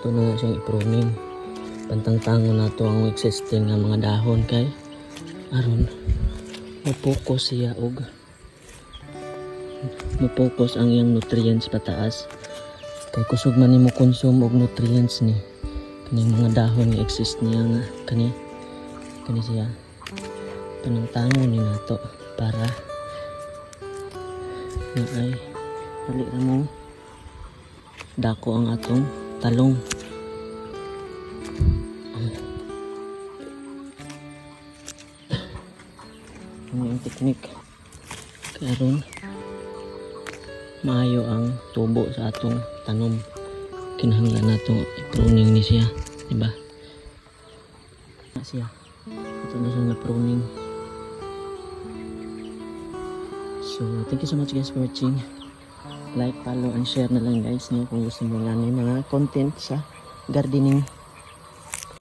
ato na nga siyang i-pruning. Pantangtangon na to ang existing nga mga dahon kay aron mapokus siya og mapokus ang iyang nutrients pataas. Kay kusog man nimo consume og nutrients ni kaning mga dahon nga exist niya nga kani siya. Panangtangon ni nato para na ay dali ra mo dako ang atong talong. Ano yung technique karon maayo ang tubo sa atong tanom. Kinahanglan nato i-pruning ni siya, diba? Siya ito na siya na pruning. So thank you so much guys for watching. Like, follow, and share na lang guys no, kung gusto mo nga mga content sa gardening.